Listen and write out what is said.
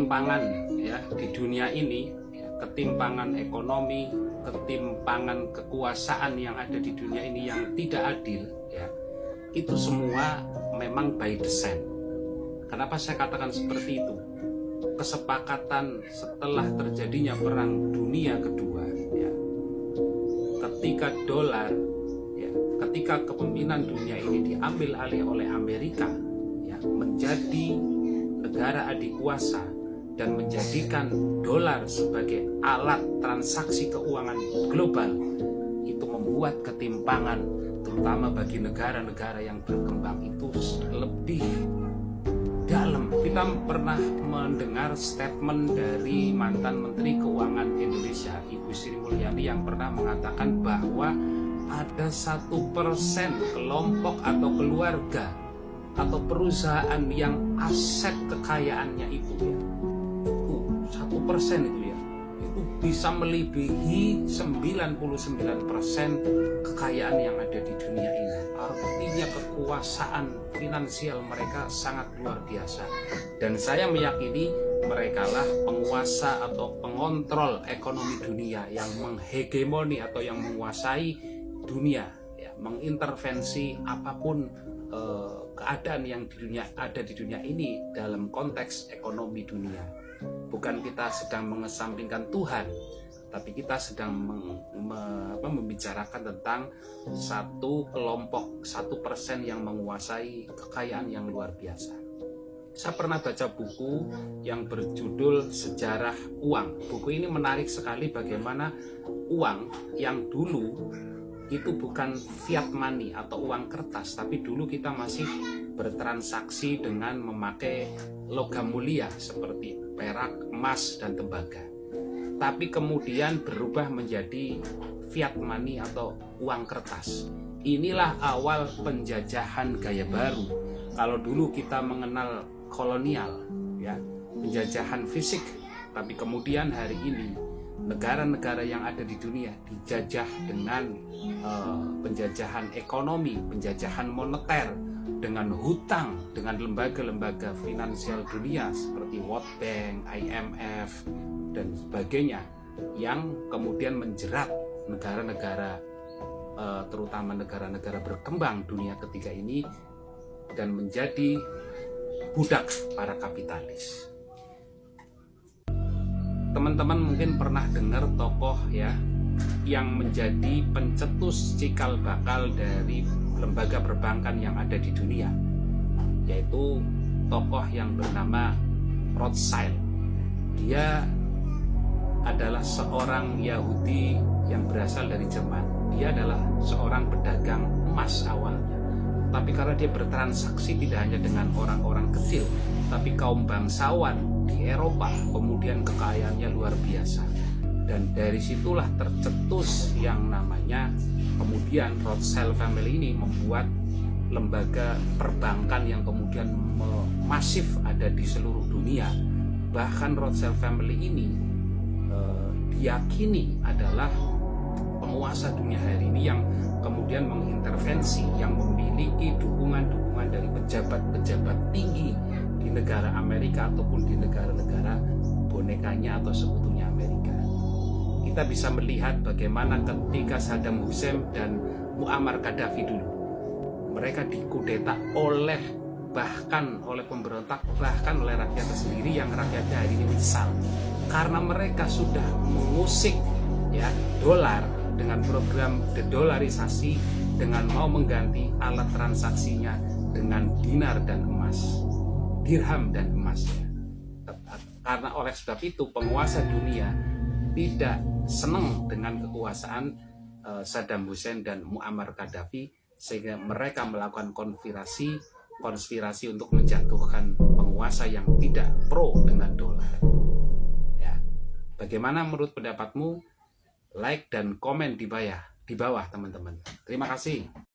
ketimpangan ya di dunia ini, ketimpangan ekonomi, ketimpangan kekuasaan yang ada di dunia ini yang tidak adil ya, itu semua memang by design. Kenapa saya katakan seperti itu? Kesepakatan setelah terjadinya perang dunia kedua ya, ketika dolar ya, ketika kepemimpinan dunia ini diambil alih oleh Amerika ya, menjadi negara adik kuasa dan menjadikan dolar sebagai alat transaksi keuangan global, itu membuat ketimpangan terutama bagi negara-negara yang berkembang itu lebih dalam. Kita pernah mendengar statement dari mantan Menteri Keuangan Indonesia Ibu Sri Mulyani yang pernah mengatakan bahwa ada 1% kelompok atau keluarga atau perusahaan yang aset kekayaannya itu ya, itu 1% itu ya, itu bisa melebihi 99% kekayaan yang ada di dunia ini. Artinya kekuasaan finansial mereka sangat luar biasa, dan saya meyakini merekalah penguasa atau pengontrol ekonomi dunia yang menghegemoni atau yang menguasai dunia ya, mengintervensi apapun keadaan yang ada di dunia ini dalam konteks ekonomi dunia. Bukan kita sedang mengesampingkan Tuhan, tapi kita sedang membicarakan tentang satu kelompok 1% yang menguasai kekayaan yang luar biasa. Saya pernah baca buku yang berjudul Sejarah Uang. Buku ini menarik sekali bagaimana uang yang dulu itu bukan fiat money atau uang kertas, tapi dulu kita masih bertransaksi dengan memakai logam mulia seperti perak, emas, dan tembaga. Tapi kemudian berubah menjadi fiat money atau uang kertas. Inilah awal penjajahan gaya baru. Kalau dulu kita mengenal kolonial, ya, penjajahan fisik, tapi kemudian hari ini negara-negara yang ada di dunia dijajah dengan penjajahan ekonomi, penjajahan moneter, dengan hutang, dengan lembaga-lembaga finansial dunia seperti World Bank, IMF, dan sebagainya, yang kemudian menjerat negara-negara, terutama negara-negara berkembang dunia ketiga ini, dan menjadi budak para kapitalis. Teman-teman mungkin pernah dengar tokoh ya yang menjadi pencetus cikal bakal dari lembaga perbankan yang ada di dunia, yaitu tokoh yang bernama Rothschild. Dia adalah seorang Yahudi yang berasal dari Jerman. Dia adalah seorang pedagang emas awalnya, tapi karena dia bertransaksi tidak hanya dengan orang-orang kecil, tapi kaum bangsawan di Eropa, kemudian kekayaannya luar biasa. Dan dari situlah tercetus yang namanya, kemudian Rothschild family ini membuat lembaga perbankan yang kemudian masif ada di seluruh dunia. Bahkan Rothschild family ini diyakini adalah penguasa dunia hari ini yang kemudian mengintervensi, yang memiliki dukungan-dukungan dari pejabat-pejabat tinggi di negara Amerika ataupun di negara-negara bonekanya atau sekutunya Amerika. Kita bisa melihat bagaimana ketika Saddam Hussein dan Muammar Gaddafi dulu, mereka dikudeta bahkan oleh pemberontak, bahkan oleh rakyatnya sendiri, yang rakyatnya hari ini menyesal karena mereka sudah mengusik ya dolar dengan program dedolarisasi, dengan mau mengganti alat transaksinya dengan dinar dan emas, dirham dan emas. Karena oleh sebab itu penguasa dunia tidak senang dengan kekuasaan Saddam Hussein dan Muammar Gaddafi, sehingga mereka melakukan konspirasi untuk menjatuhkan penguasa yang tidak pro dengan dolar. Ya. Bagaimana menurut pendapatmu? Like dan komen di bawah teman-teman. Terima kasih.